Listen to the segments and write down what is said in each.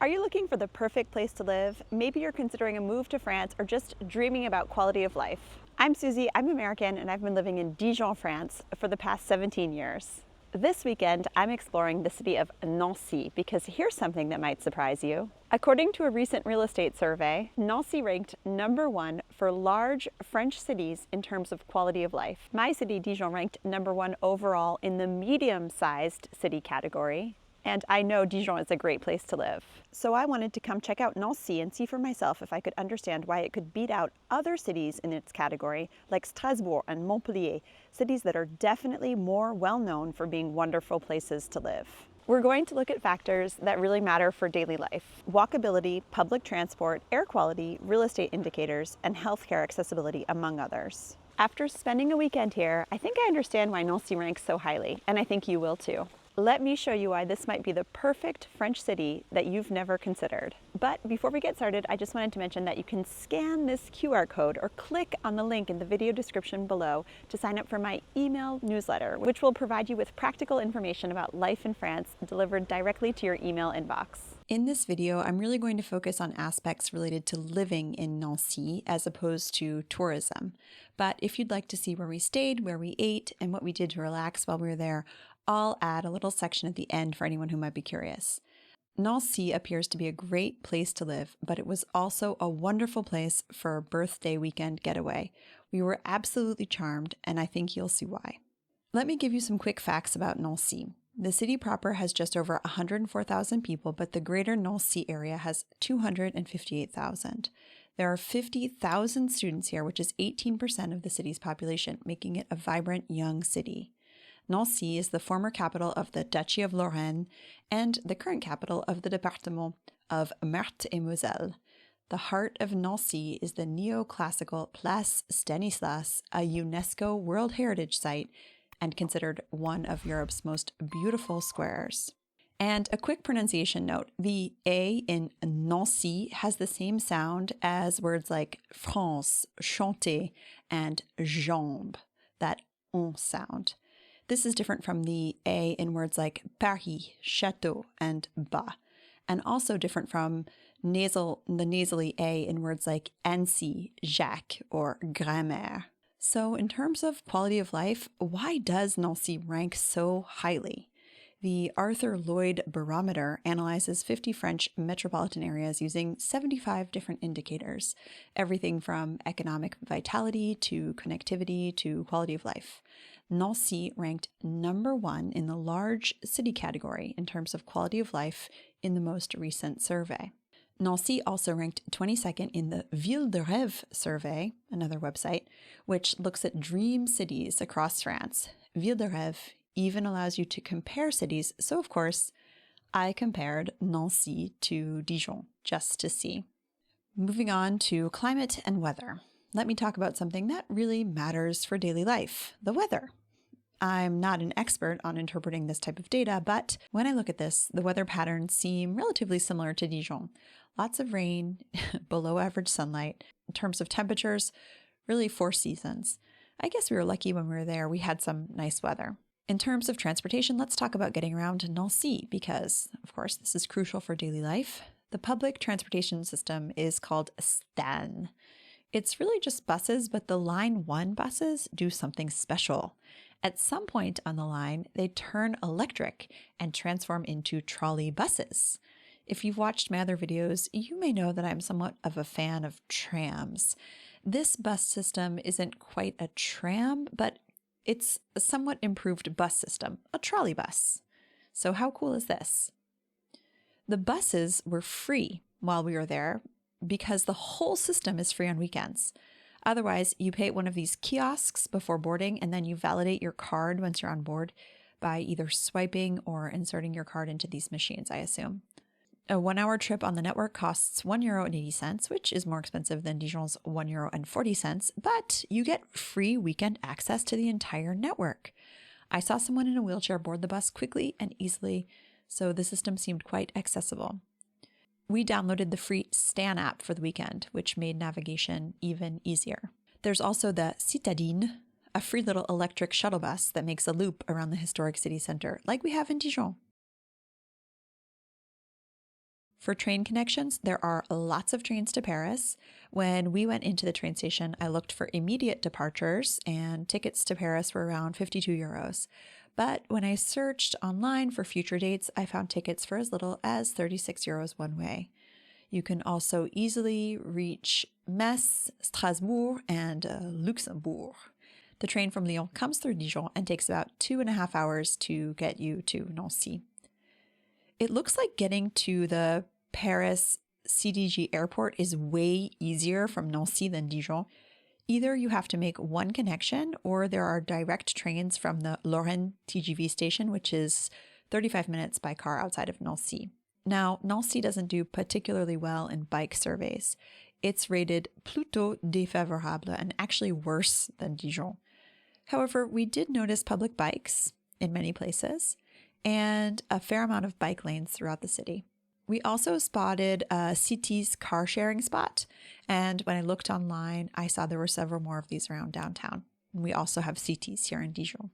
Are you looking for the perfect place to live? Maybe you're considering a move to France or just dreaming about quality of life. I'm Susie, I'm American, and I've been living in Dijon, France for the past 17 years. This weekend, I'm exploring the city of Nancy because here's something that might surprise you. According to a recent real estate survey, Nancy ranked #1 for large French cities in terms of quality of life. My city, Dijon, ranked #1 overall in the medium-sized city category. And I know Dijon is a great place to live. So I wanted to come check out Nancy and see for myself if I could understand why it could beat out other cities in its category, like Strasbourg and Montpellier, cities that are definitely more well-known for being wonderful places to live. We're going to look at factors that really matter for daily life: walkability, public transport, air quality, real estate indicators, and healthcare accessibility, among others. After spending a weekend here, I think I understand why Nancy ranks so highly, and I think you will too. Let me show you why this might be the perfect French city that you've never considered. But before we get started, I just wanted to mention that you can scan this QR code or click on the link in the video description below to sign up for my email newsletter, which will provide you with practical information about life in France delivered directly to your email inbox. In this video, I'm really going to focus on aspects related to living in Nancy as opposed to tourism. But if you'd like to see where we stayed, where we ate, and what we did to relax while we were there, I'll add a little section at the end for anyone who might be curious. Nancy appears to be a great place to live, but it was also a wonderful place for a birthday weekend getaway. We were absolutely charmed, and I think you'll see why. Let me give you some quick facts about Nancy. The city proper has just over 104,000 people, but the greater Nancy area has 258,000. There are 50,000 students here, which is 18% of the city's population, making it a vibrant young city. Nancy is the former capital of the Duchy of Lorraine and the current capital of the département of Meurthe-et-Moselle. The heart of Nancy is the neoclassical Place Stanislas, a UNESCO World Heritage Site and considered one of Europe's most beautiful squares. And a quick pronunciation note, the A in Nancy has the same sound as words like France, chanter, and jambe, that on sound. This is different from the A in words like Paris, Château, and Bas, and also different from the nasally A in words like Annecy, Jacques, or Grammaire. So in terms of quality of life, why does Nancy rank so highly? The Arthur Lloyd Barometer analyzes 50 French metropolitan areas using 75 different indicators, everything from economic vitality to connectivity to quality of life. Nancy ranked #1 in the large city category in terms of quality of life in the most recent survey. Nancy also ranked 22nd in the Ville de Rêve survey, another website, which looks at dream cities across France. Ville de Rêve even allows you to compare cities, so of course, I compared Nancy to Dijon just to see. Moving on to climate and weather. Let me talk about something that really matters for daily life, the weather. I'm not an expert on interpreting this type of data, but when I look at this, the weather patterns seem relatively similar to Dijon. Lots of rain, below average sunlight. In terms of temperatures, really 4 seasons. I guess we were lucky when we were there. We had some nice weather. In terms of transportation, let's talk about getting around to Nancy because, of course, this is crucial for daily life. The public transportation system is called STAN. It's really just buses, but the Line 1 buses do something special. At some point on the line, they turn electric and transform into trolley buses. If you've watched my other videos, you may know that I'm somewhat of a fan of trams. This bus system isn't quite a tram, but it's a somewhat improved bus system, a trolley bus. So how cool is this? The buses were free while we were there because the whole system is free on weekends. Otherwise, you pay at one of these kiosks before boarding, and then you validate your card once you're on board by either swiping or inserting your card into these machines, I assume. A 1-hour trip on the network costs €1.80, which is more expensive than Dijon's €1.40, but you get free weekend access to the entire network. I saw someone in a wheelchair board the bus quickly and easily, so the system seemed quite accessible. We downloaded the free Stan app for the weekend, which made navigation even easier. There's also the Citadine, a free little electric shuttle bus that makes a loop around the historic city center, like we have in Dijon. For train connections, there are lots of trains to Paris. When we went into the train station, I looked for immediate departures, and tickets to Paris were around 52 euros. But when I searched online for future dates, I found tickets for as little as 36 euros one way. You can also easily reach Metz, Strasbourg, and Luxembourg. The train from Lyon comes through Dijon and takes about 2.5 hours to get you to Nancy. It looks like getting to the Paris CDG airport is way easier from Nancy than Dijon. Either you have to make one connection or there are direct trains from the Lorraine TGV station, which is 35 minutes by car outside of Nancy. Now, Nancy doesn't do particularly well in bike surveys. It's rated plutôt défavorable and actually worse than Dijon. However, we did notice public bikes in many places and a fair amount of bike lanes throughout the city. We also spotted a City's car sharing spot, and when I looked online, I saw there were several more of these around downtown. We also have City's here in Dijon.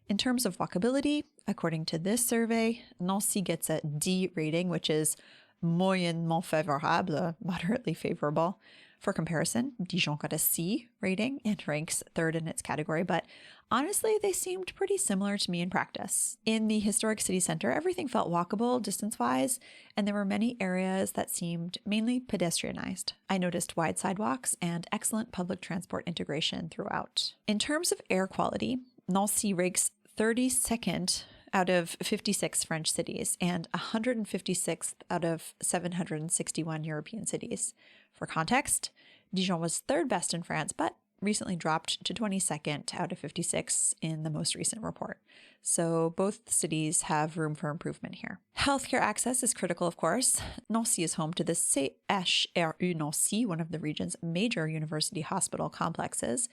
In terms of walkability, according to this survey, Nancy gets a D rating, which is moyennement favorable, moderately favorable. For comparison, Dijon got a C rating and ranks third in its category, but honestly, they seemed pretty similar to me in practice. In the historic city center, everything felt walkable distance-wise, and there were many areas that seemed mainly pedestrianized. I noticed wide sidewalks and excellent public transport integration throughout. In terms of air quality, Nancy ranks 32nd out of 56 French cities and 156th out of 761 European cities. For context, Dijon was third best in France, but recently dropped to 22nd out of 56 in the most recent report. So both cities have room for improvement here. Healthcare access is critical, of course. Nancy is home to the CHRU Nancy, one of the region's major university hospital complexes.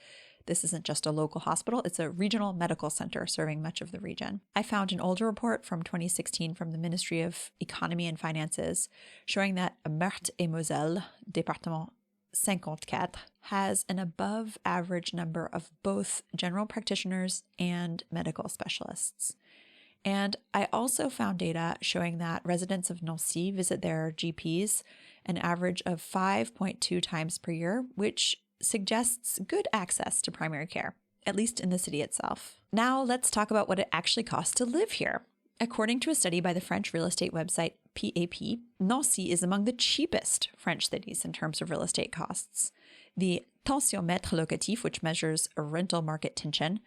This isn't just a local hospital, it's a regional medical center serving much of the region. I found an older report from 2016 from the Ministry of Economy and Finances showing that Meurthe et Moselle, département 54, has an above average number of both general practitioners and medical specialists. And I also found data showing that residents of Nancy visit their GPs an average of 5.2 times per year, which suggests good access to primary care, at least in the city itself. Now let's talk about what it actually costs to live here. According to a study by the French real estate website PAP, Nancy is among the cheapest French cities in terms of real estate costs. The tensiomètre locatif, which measures a rental market tension,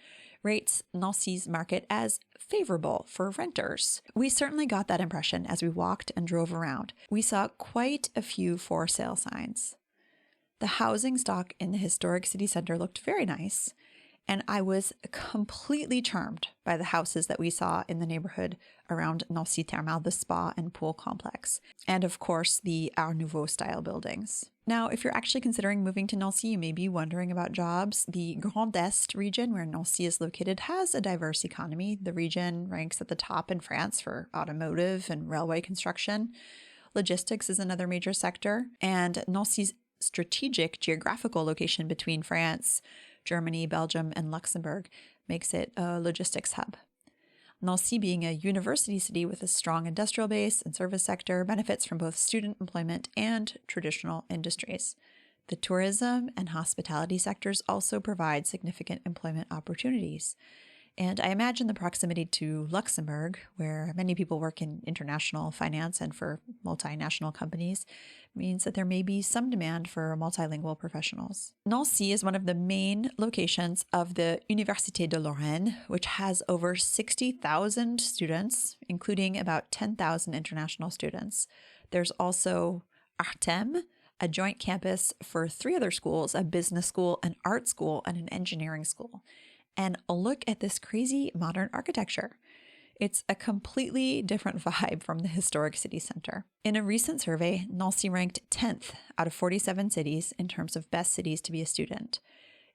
rates Nancy's market as favorable for renters. We certainly got that impression as we walked and drove around. We saw quite a few for sale signs. The housing stock in the historic city center looked very nice, and I was completely charmed by the houses that we saw in the neighborhood around Nancy Thermal, the spa and pool complex, and of course the Art Nouveau style buildings. Now, if you're actually considering moving to Nancy, you may be wondering about jobs. The Grand Est region, where Nancy is located, has a diverse economy. The region ranks at the top in France for automotive and railway construction. Logistics is another major sector, and Nancy's strategic geographical location between France, Germany, Belgium, and Luxembourg makes it a logistics hub. Nancy, being a university city with a strong industrial base and service sector, benefits from both student employment and traditional industries. The tourism and hospitality sectors also provide significant employment opportunities. And I imagine the proximity to Luxembourg, where many people work in international finance and for multinational companies, means that there may be some demand for multilingual professionals. Nancy is one of the main locations of the Université de Lorraine, which has over 60,000 students, including about 10,000 international students. There's also Artem, a joint campus for 3 other schools, a business school, an art school, and an engineering school. And look at this crazy modern architecture. It's a completely different vibe from the historic city center. In a recent survey, Nancy ranked 10th out of 47 cities in terms of best cities to be a student.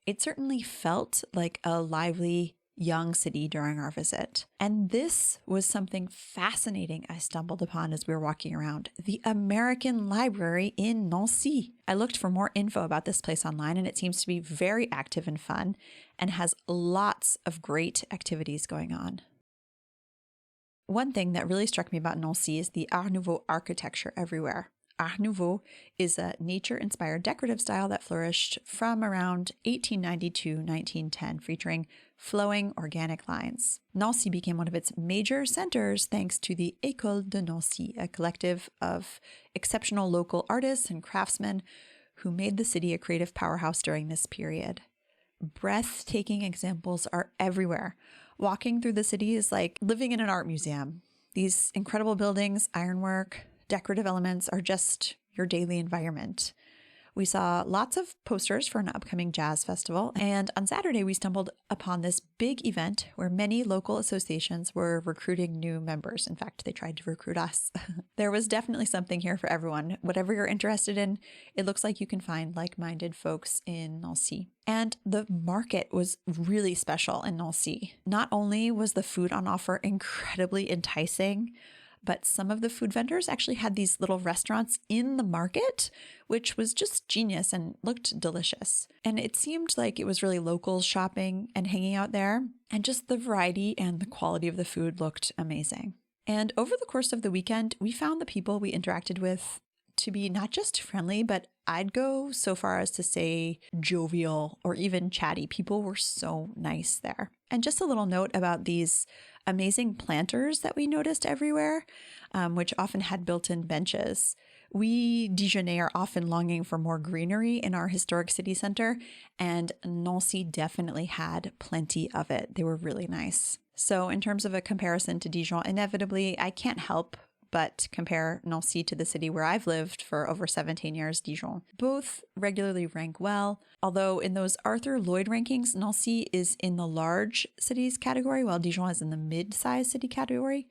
It certainly felt like a lively, young city during our visit. And this was something fascinating I stumbled upon as we were walking around: the American Library in Nancy. I looked for more info about this place online, and it seems to be very active and fun and has lots of great activities going on. One thing that really struck me about Nancy is the Art Nouveau architecture everywhere. Art Nouveau is a nature-inspired decorative style that flourished from around 1890 to 1910, featuring flowing organic lines. Nancy became one of its major centers thanks to the École de Nancy, a collective of exceptional local artists and craftsmen who made the city a creative powerhouse during this period. Breathtaking examples are everywhere. Walking through the city is like living in an art museum. These incredible buildings, ironwork, decorative elements are just your daily environment. We saw lots of posters for an upcoming jazz festival, and on Saturday we stumbled upon this big event where many local associations were recruiting new members. In fact, they tried to recruit us. There was definitely something here for everyone. Whatever you're interested in, it looks like you can find like-minded folks in Nancy. And the market was really special in Nancy. Not only was the food on offer incredibly enticing, but some of the food vendors actually had these little restaurants in the market, which was just genius and looked delicious. And it seemed like it was really local shopping and hanging out there. And just the variety and the quality of the food looked amazing. And over the course of the weekend, we found the people we interacted with to be not just friendly, but I'd go so far as to say jovial or even chatty. People were so nice there. And just a little note about these amazing planters that we noticed everywhere, which often had built-in benches. We Dijonnais are often longing for more greenery in our historic city center, and Nancy definitely had plenty of it. They were really nice. So in terms of a comparison to Dijon, inevitably, I can't help but compare Nancy to the city where I've lived for over 17 years, Dijon. Both regularly rank well, although in those Arthur Lloyd rankings, Nancy is in the large cities category, while Dijon is in the mid-sized city category.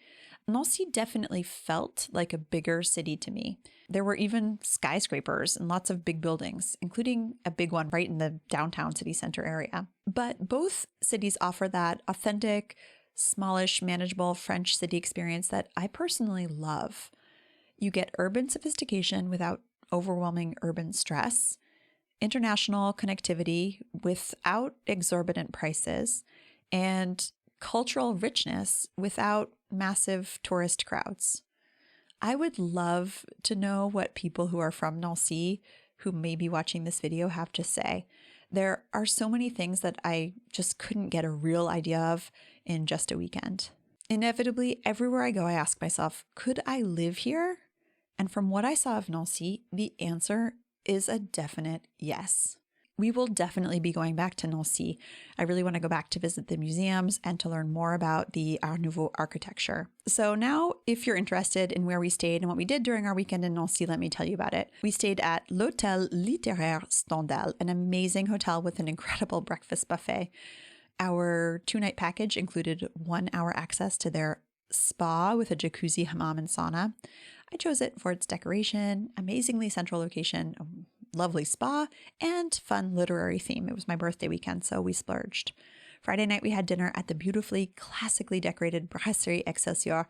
Nancy definitely felt like a bigger city to me. There were even skyscrapers and lots of big buildings, including a big one right in the downtown city center area. But both cities offer that authentic, smallish, manageable French city experience that I personally love. You get urban sophistication without overwhelming urban stress, international connectivity without exorbitant prices, and cultural richness without massive tourist crowds. I would love to know what people who are from Nancy who may be watching this video have to say. There are so many things that I just couldn't get a real idea of in just a weekend. Inevitably, everywhere I go, I ask myself, could I live here? And from what I saw of Nancy, the answer is a definite yes. We will definitely be going back to Nancy. I really want to go back to visit the museums and to learn more about the Art Nouveau architecture. So now, if you're interested in where we stayed and what we did during our weekend in Nancy, let me tell you about it. We stayed at l'Hôtel Littéraire Stendhal, an amazing hotel with an incredible breakfast buffet. Our 2-night package included 1-hour access to their spa with a jacuzzi, hammam, and sauna. I chose it for its decoration, amazingly central location, lovely spa, and fun literary theme. It was my birthday weekend, so we splurged. Friday night, we had dinner at the beautifully classically decorated Brasserie Excelsior.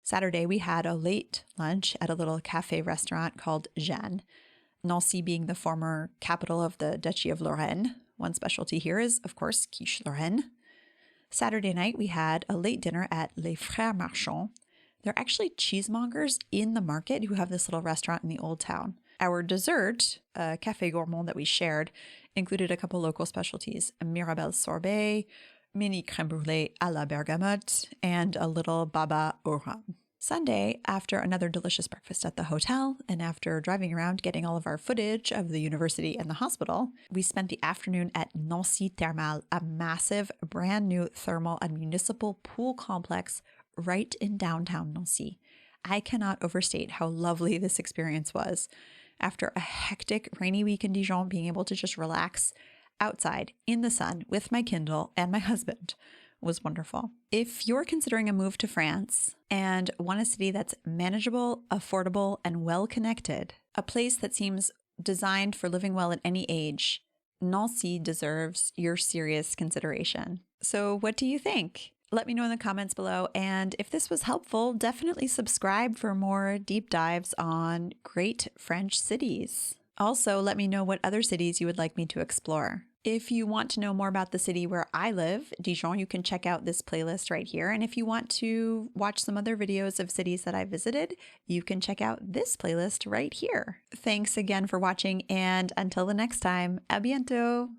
Saturday, we had a late lunch at a little cafe restaurant called Jeanne. Nancy being the former capital of the Duchy of Lorraine. One specialty here is, of course, quiche Lorraine. Saturday night, we had a late dinner at Les Frères Marchands. They're actually cheesemongers in the market who have this little restaurant in the old town. Our dessert, a café gourmand that we shared, included a couple local specialties, a Mirabelle sorbet, mini crème brûlée à la bergamote, and a little baba au rhum. Sunday, after another delicious breakfast at the hotel, and after driving around getting all of our footage of the university and the hospital, we spent the afternoon at Nancy Thermale, a massive, brand new thermal and municipal pool complex right in downtown Nancy. I cannot overstate how lovely this experience was. After a hectic, rainy week in Dijon, being able to just relax outside in the sun with my Kindle and my husband was wonderful. If you're considering a move to France and want a city that's manageable, affordable, and well-connected, a place that seems designed for living well at any age, Nancy deserves your serious consideration. So what do you think? Let me know in the comments below, and if this was helpful, definitely subscribe for more deep dives on great French cities. Also, let me know what other cities you would like me to explore. If you want to know more about the city where I live, Dijon, you can check out this playlist right here. And if you want to watch some other videos of cities that I visited, you can check out this playlist right here. Thanks again for watching, and until the next time, à bientôt!